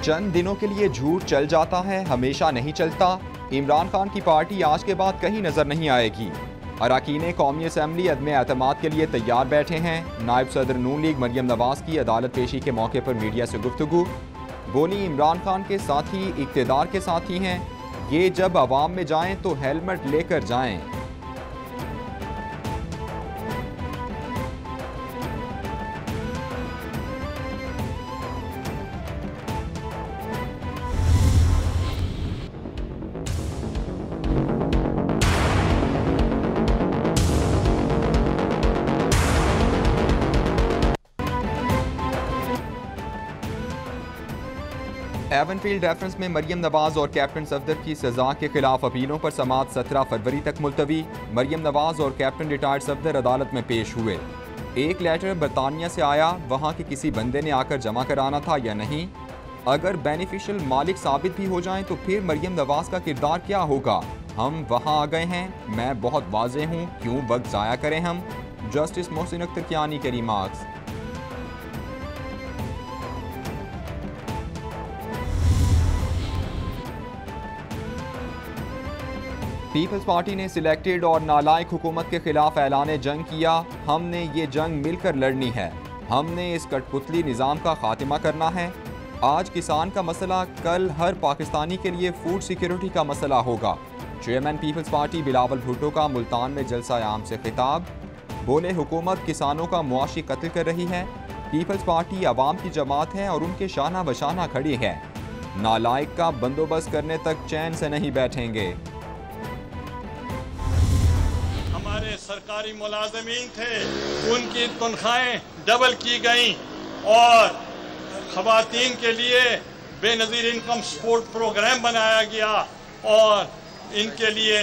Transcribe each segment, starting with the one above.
चंद दिनों के लिए झूठ चल जाता है, हमेशा नहीं चलता। इमरान खान की पार्टी आज के बाद कहीं नजर नहीं आएगी। अरकान कौमी असम्बली अदम एतमाद के लिए तैयार बैठे हैं। नायब सदर नून लीग मरियम नवाज की अदालत पेशी के मौके पर मीडिया से गुफ्तगू। बोली, इमरान खान के साथी इक़्तिदार के साथी हैं, ये जब अवाम में जाएं तो हेलमेट लेकर जाएं। एवनफील्ड रेफरेंस में मरियम नवाज और कैप्टन सफदर की सजा के खिलाफ अपीलों पर समाअत 17 फरवरी तक मुलतवी। मरियम नवाज और कैप्टन रिटायर्ड सफदर अदालत में पेश हुए। एक लेटर बरतानिया से आया, वहाँ के किसी बंदे ने आकर जमा कराना था या नहीं। अगर बेनिफिशियल मालिक साबित भी हो जाएं तो फिर मरियम नवाज का किरदार क्या होगा। हम वहाँ आ गए हैं, मैं बहुत वाज़े हूँ, क्यों वक्त ज़ाया करें हम। जस्टिस मोहसिन अख्तर कियानी के रिमार्क्स। पीपल्स पार्टी ने सिलेक्टेड और नालायक हुकूमत के खिलाफ ऐलान जंग किया। हमने ये जंग मिलकर लड़नी है, हमने इस कठपुतली निज़ाम का खात्मा करना है। आज किसान का मसला कल हर पाकिस्तानी के लिए फूड सिक्योरिटी का मसला होगा। चेयरमैन पीपल्स पार्टी बिलावल भुट्टो का मुल्तान में जलसा आम से खिताब। बोले, हुकूमत किसानों का मुआशी कत्ल कर रही है। पीपल्स पार्टी अवाम की जमात है और उनके शाना बशाना खड़ी है। नालायक का बंदोबस्त करने तक चैन से नहीं बैठेंगे। हमारे सरकारी मुलाजमीन थे, उनकी तनख्वाहें डबल की गई और खवातीन के लिए बेनज़ीर इनकम सपोर्ट प्रोग्राम बनाया गया और इनके लिए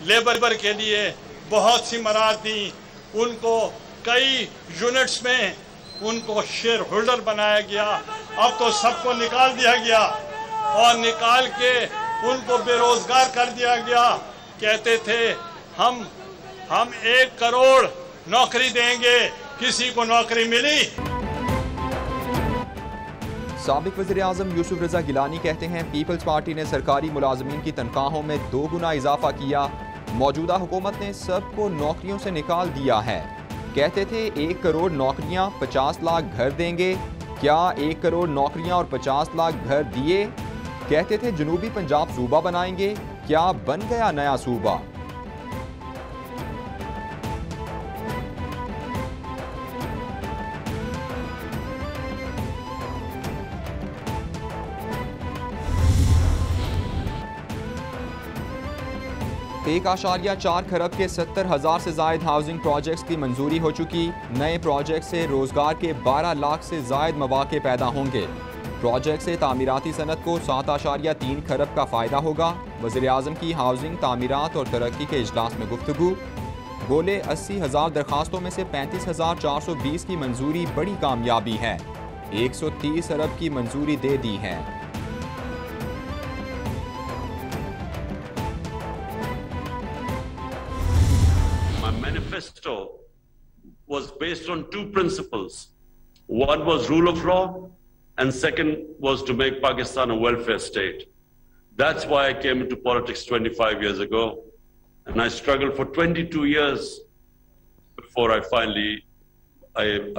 लेबर के लिए बहुत सी मराद दी। उनको कई यूनिट्स में उनको शेयर होल्डर बनाया गया। अब तो सबको निकाल दिया गया और निकाल के उनको बेरोजगार कर दिया गया। कहते थे हम 1 करोड़ नौकरी देंगे, किसी को नौकरी मिली? साबिक वज़ीर आज़म यूसुफ रज़ा गिलानी कहते हैं, पीपल्स पार्टी ने सरकारी मुलाजमीन की तनख्वाहों में 2 गुना इजाफा किया। मौजूदा हुकूमत ने सबको नौकरियों से निकाल दिया है। कहते थे 1 करोड़ नौकरियां 50 लाख घर देंगे। क्या 1 करोड़ नौकरियां और 50 लाख घर दिए? कहते थे जनूबी पंजाब सूबा बनाएंगे। क्या बन गया नया सूबा? $1.4 खरब के 70,000 से जायद हाउसिंग प्रोजेक्ट्स की मंजूरी हो चुकी। नए प्रोजेक्ट से रोजगार के 12 लाख से जायद मौके पैदा होंगे। प्रोजेक्ट से तामीराती सनत को 7.3 खरब का फ़ायदा होगा। वज़ीर आज़म की हाउसिंग, तामीरात और तरक्की के इजलास में गुफ्तगू। बोले, 80,000 दरखास्तों में से 35,420 की मंजूरी बड़ी कामयाबी है। 130 अरब की मंजूरी दे दी है। Manifesto was based on 2 principles. One was rule of law and second was to make Pakistan a welfare state. That's why I came into politics 25 years ago, and I struggled for 22 years before I finally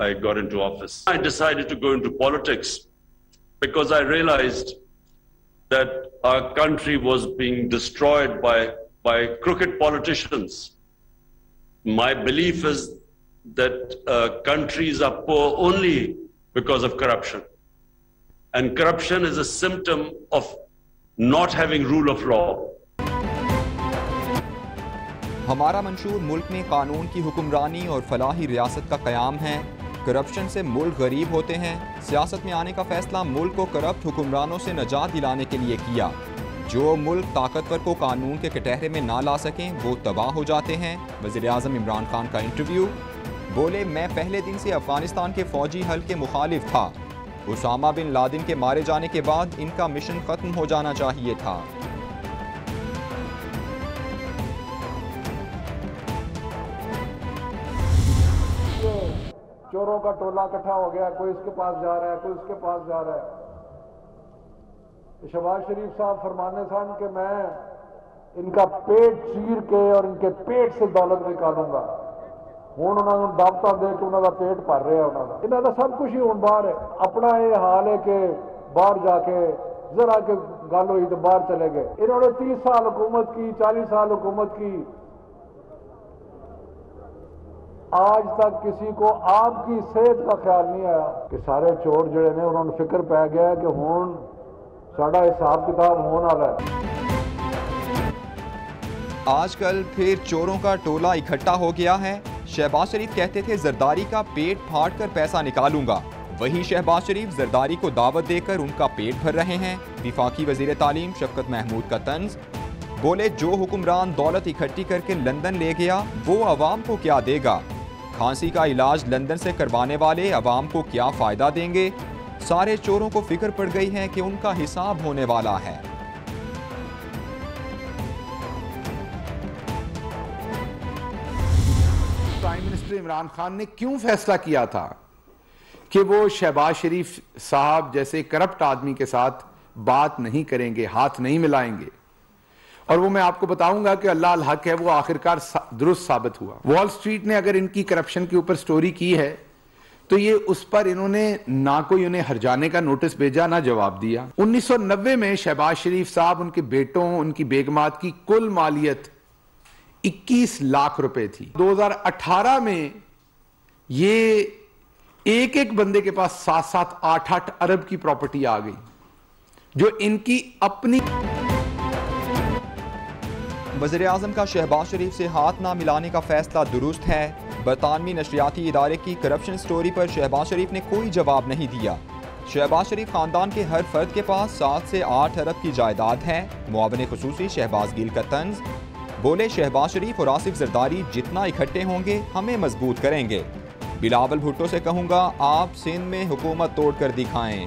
I got into office. I decided to go into politics because I realized that our country was being destroyed by crooked politicians. My belief is that countries are poor only because of corruption. And corruption is a symptom of not having rule of law. हमारा मंशूर मुल्क में कानून की हुक्मरानी और फलाही रियासत का क़याम है। Corruption से मुल्क गरीब होते हैं। सियासत में आने का फैसला मुल्क को करप्ट हुक्मरानों से निजात दिलाने के लिए किया। जो मुल्क ताकतवर को कानून के कटहरे में ना ला सकें, वो तबाह हो जाते हैं। वज़ीर आज़म इमरान खान का इंटरव्यू। बोले, मैं पहले दिन से अफगानिस्तान के फौजी हल के मुखालिफ था। उसामा बिन लादेन के मारे जाने के बाद इनका मिशन खत्म हो जाना चाहिए था। चोरों का टोला इकट्ठा हो गया, कोई इसके पास जा रहा है, कोई उसके पास जा रहा है। शहबाज शरीफ साहब फरमाने सन कि मैं इनका पेट चीर के और इनके पेट से दौलत निकालूंगा। हुण उन्होंने दावतां दे के उन्होंने पेट भर रहा उन्होंने, इन्होंने सब कुछ ही हुण बाहर है। अपना ये हाल है कि बाहर जाके जरा के गल हुई तो बाहर चले गए। इन्होंने 30 साल हुकूमत की, 40 साल हुकूमत की, आज तक किसी को आपकी सेहत का ख्याल नहीं आया कि सारे चोर जड़े ने उन्होंने फिक्र पै गया कि हुण साडा हिसाब किताब होने वाला है। आजकल फिर चोरों का टोला इकट्ठा हो गया है। शहबाज शरीफ कहते थे जरदारी का पेट फाड़ कर पैसा निकालूंगा, वही शहबाज शरीफ जरदारी को दावत देकर उनका पेट भर रहे हैं। वफाकी वजीर तालीम शफकत महमूद का तंज, बोले जो हुक्मरान दौलत इकट्ठी करके लंदन ले गया वो अवाम को क्या देगा। खांसी का इलाज लंदन से करवाने वाले अवाम को क्या फ़ायदा देंगे। सारे चोरों को फिक्र पड़ गई है कि उनका हिसाब होने वाला है। प्राइम मिनिस्टर इमरान खान ने क्यों फैसला किया था कि वो शहबाज शरीफ साहब जैसे करप्ट आदमी के साथ बात नहीं करेंगे, हाथ नहीं मिलाएंगे, और वो मैं आपको बताऊंगा कि अल्लाह अल हक है, वो आखिरकार दुरुस्त साबित हुआ। वॉल स्ट्रीट ने अगर इनकी करप्शन के ऊपर स्टोरी की है तो ये उस पर इन्होंने ना कोई उन्हें हरजाने का नोटिस भेजा ना जवाब दिया। 1990 में शहबाज शरीफ साहब, उनके बेटों, उनकी बेगमात की कुल मालियत 21 लाख रुपए थी। 2018 में ये एक एक बंदे के पास 7-7, 8-8 अरब की प्रॉपर्टी आ गई, जो इनकी अपनी। वज़ीर आज़म का शहबाज शरीफ से हाथ ना मिलाने का फैसला दुरुस्त है। बरतानवी नशरियाती इदारे की करप्शन स्टोरी पर शहबाज शरीफ ने कोई जवाब नहीं दिया। शहबाज शरीफ खानदान के हर फर्द के पास 7 से 8 अरब की जायदाद है। मुआविन खुसूसी शहबाज गिल का तंज, बोले शहबाज शरीफ और आसिफ जरदारी जितना इकट्ठे होंगे हमें मजबूत करेंगे। बिलावल भुट्टो से कहूंगा आप सिंध में हुकूमत तोड़ कर दिखाएं।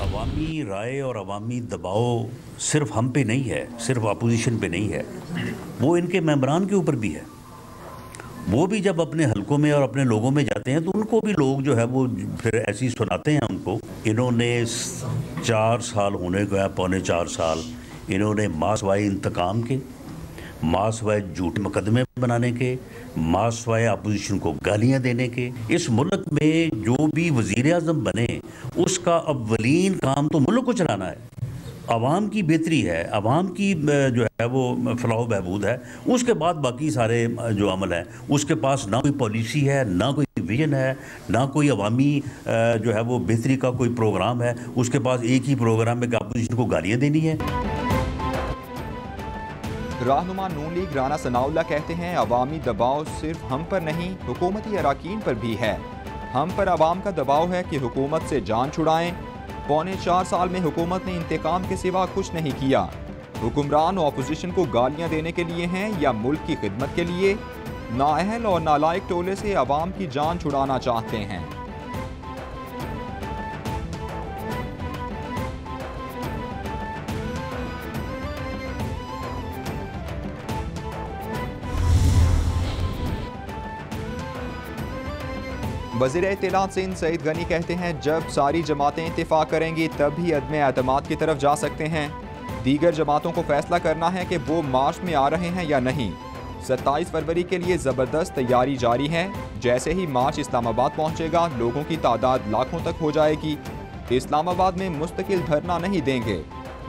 अवामी राय और अवामी दबाव सिर्फ हम पे नहीं है, सिर्फ अपोजिशन पे नहीं है, वो इनके मेंबरान के ऊपर भी है। वो भी जब अपने हलकों में और अपने लोगों में जाते हैं तो उनको भी लोग जो है वो फिर ऐसी सुनाते हैं उनको। इन्होंने 4 साल होने को है, पौने 4 साल, इन्होंने मासवाए इंतकाम के, मासवाए झूठे मुकदमे बनाने के, मासवाए अपोजिशन को गालियां देने के। इस मुल्क में जो भी वज़ीर आज़म बने उसका अव्वलीन काम तो मुल्क को चलाना है, अवाम की बेहतरी है, अवाम की जो है वो फलाह बहबूद है, उसके बाद बाकी सारे जो अमल है। उसके पास ना कोई पॉलिसी है, ना कोई विजन है, ना कोई अवामी जो है वो बेहतरी का कोई प्रोग्राम है। उसके पास एक ही प्रोग्राम है कि अपोजिशन को गालियाँ देनी है। रहनुमा नून लीग राना सनाउल्लाह कहते हैं अवामी दबाव सिर्फ हम पर नहीं हुकूमती अराकीन पर भी है। हम पर अवाम का दबाव है कि हुकूमत से जान छुड़ाएं। पौने 4 साल में हुकूमत ने इंतकाम के सिवा कुछ नहीं किया। हुक्मरान और अपोजिशन को गालियां देने के लिए हैं या मुल्क की खिदमत के लिए। नाअहल और नालायक टोले से अवाम की जान छुड़ाना चाहते हैं। वज़ीर इत्तलात सिंध सईद गनी कहते हैं जब सारी जमातें इत्तेफाक करेंगी तब ही अदम एतमाद की तरफ जा सकते हैं। दीगर जमातों को फैसला करना है कि वो मार्च में आ रहे हैं या नहीं। 27 फरवरी के लिए ज़बरदस्त तैयारी जारी है। जैसे ही मार्च इस्लामाबाद पहुंचेगा लोगों की तादाद लाखों तक हो जाएगी। इस्लामाबाद में मुस्तकिल धरना नहीं देंगे।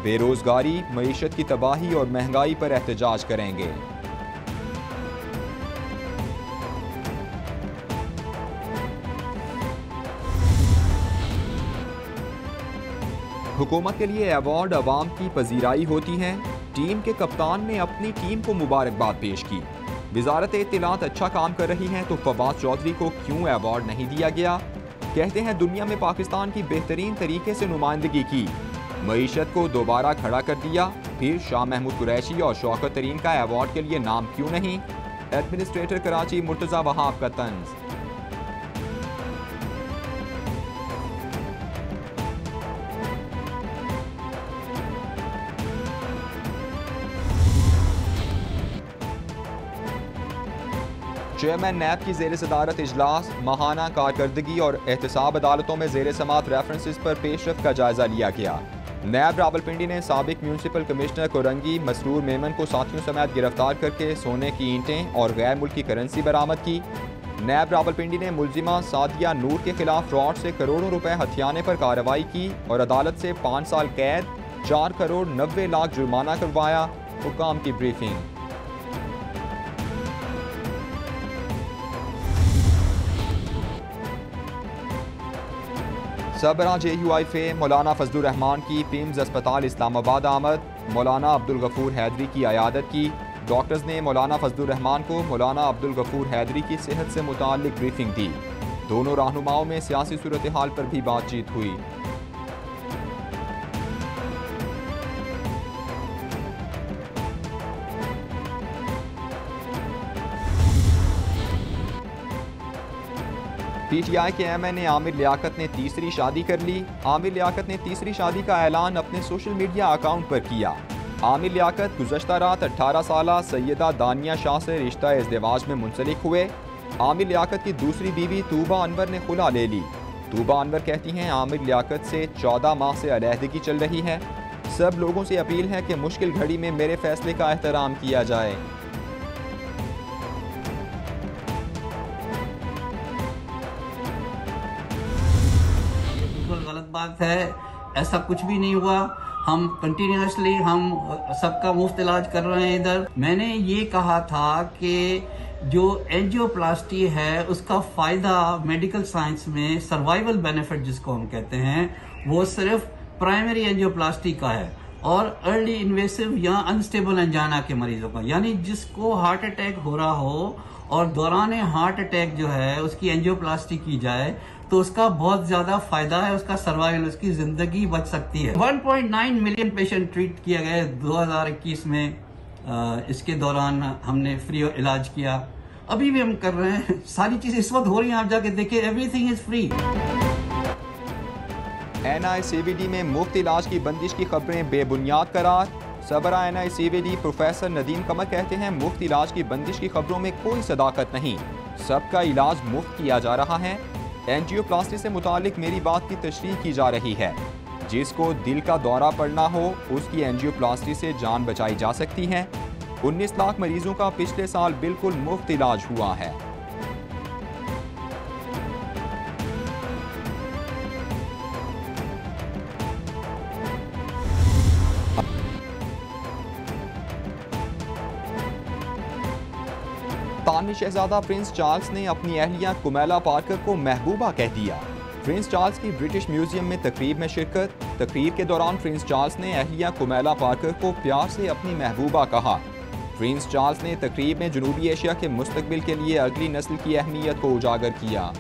बेरोजगारी, मईशत की तबाही और महंगाई पर एहतजाज करेंगे। हुकूमत के लिए अवार्ड अवाम की पजीराई होती है। टीम के कप्तान ने अपनी टीम को मुबारकबाद पेश की। वजारत इत्तलात अच्छा काम कर रही है तो फवाद चौधरी को क्यों अवार्ड नहीं दिया गया। कहते हैं दुनिया में पाकिस्तान की बेहतरीन तरीके से नुमाइंदगी की, मईशत को दोबारा खड़ा कर दिया। फिर शाह महमूद कुरैशी और शौकत तरीन का अवार्ड के लिए नाम क्यों नहीं। एडमिनिस्ट्रेटर कराची मुर्तज़ा वहाब का तंज। चेयरमैन नैब की ज़ेर सदारत इजलास, माहाना कारकर्दगी और एहतसाब अदालतों में ज़ेर समात रेफरेंसेस पर पेशरफ का जायजा लिया गया। नैब रावलपिंडी ने साबिक म्यूनसिपल कमिश्नर कोरंगी मसरूर मेमन को साथियों समेत गिरफ्तार करके सोने की ईंटें और गैर मुल्की करेंसी बरामद की। नैब रावलपिंडी ने मुलजिमा सादिया नूर के खिलाफ फ्रॉड से करोड़ों रुपए हथियाने पर कार्रवाई की और अदालत से 5 साल कैद, 4 करोड़ 90 लाख जुर्माना करवाया। हुकाम की ब्रीफिंग। सबरा JUI फे मौलाना फजलुर रहमान की पिम्स अस्पताल इस्लामाबाद आमद। मौलाना अब्दुल गफूर हैदरी की अयादत की। डॉक्टर्स ने मौलाना फजलुर रहमान को मौलाना अब्दुल गफूर हैदरी की सेहत से मुताल्लिक ब्रीफिंग दी। दोनों रहनुमाओं में सियासी सूरत हाल पर भी बातचीत हुई। PTI के MNA आमिर लियाकत ने तीसरी शादी कर ली। आमिर लियाकत ने तीसरी शादी का ऐलान अपने सोशल मीडिया अकाउंट पर किया। आमिर लियाकत गुज़श्ता रात 18 साला सैयदा दानिया शाह से रिश्ता इज़्दिवाज में मुंसलिक हुए। आमिर लियाकत की दूसरी बीवी तूबा अनवर ने खुला ले ली। तूबा अनवर कहती हैं आमिर लियाकत से 14 माह से अलहदगी चल रही है। सब लोगों से अपील है कि मुश्किल घड़ी में मेरे फैसले का एहतराम किया जाए। गलत बात है, ऐसा कुछ भी नहीं हुआ। हम कंटिन्यूसली हम सबका मुफ्त इलाज कर रहे हैं इधर। मैंने ये कहा था कि जो एंजियोप्लास्टी है उसका फायदा मेडिकल साइंस में सर्वाइवल बेनिफिट जिसको हम कहते हैं वो सिर्फ प्राइमरी एंजियोप्लास्टी का है और अर्ली इन्वेसिव या अनस्टेबल एंजाइना के मरीजों का, यानी जिसको हार्ट अटैक हो रहा हो और दौरान हार्ट अटैक जो है उसकी एंजियोप्लास्टी की जाए तो उसका बहुत ज्यादा फायदा है, उसका सर्वाइवल, उसकी जिंदगी बच सकती है। 1.9 मिलियन पेशेंट ट्रीट किया गया 2021 में। इसके दौरान हमने फ्री इलाज किया, अभी भी हम कर रहे हैं। सारी चीजें इस वक्त हो रही हैं, आप जाके देखिए, एवरीथिंग इज फ्री। NICVD में मुफ्त इलाज की बंदिश की खबरें बेबुनियाद करार। सबरा NICVD प्रोफेसर नदीम कमर कहते हैं मुफ्त इलाज की बंदिश की खबरों में कोई सदाकत नहीं, सबका इलाज मुफ्त किया जा रहा है। एंजियोप्लास्टी से मुतालिक मेरी बात की तशरीह की जा रही है। जिसको दिल का दौरा पड़ना हो उसकी एंजियोप्लास्टी से जान बचाई जा सकती है। 19 लाख मरीजों का पिछले साल बिल्कुल मुफ्त इलाज हुआ है। तानी शहजादा प्रिंस चार्ल्स ने अपनी अहलिया कुमेला पार्कर को महबूबा कह दिया। प्रिंस चार्ल्स की ब्रिटिश म्यूजियम में तकरीब में शिरकत। तकरीर के दौरान प्रिंस चार्ल्स ने अहलिया कुमेला पार्कर को प्यार से अपनी महबूबा कहा। प्रिंस चार्ल्स ने तकरीब में जनूबी एशिया के मुस्तकबिल के लिए अगली नस्ल की अहमियत को उजागर किया।